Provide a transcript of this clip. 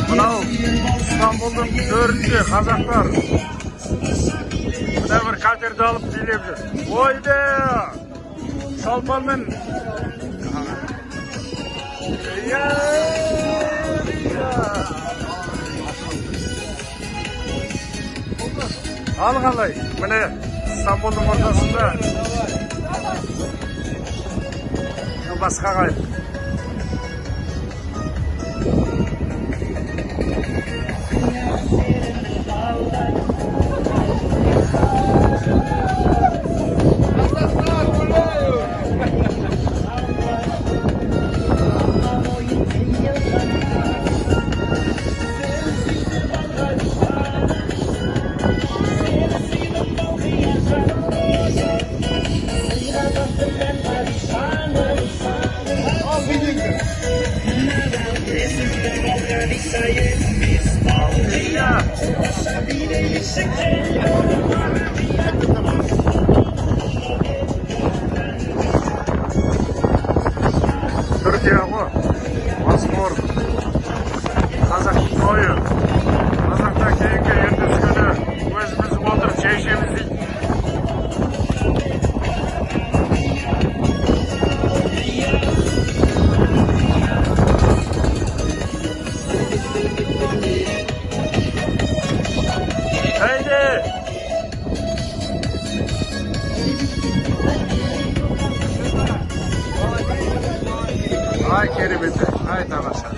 Мынау İstanbul'дың төрінде қазақтар мына бір катерді алып билеп жүр. Ойде! Шалпанмен ал қалай? Міне İstanbul'дың ортасында басқа қайып. Түркия ғой, Босфор, қазақтың тойы. Қазақта кейінгі ертесі күні өзіміз отырып шешеміз дейді. Haydi! Ay keribeti, ay tavasa.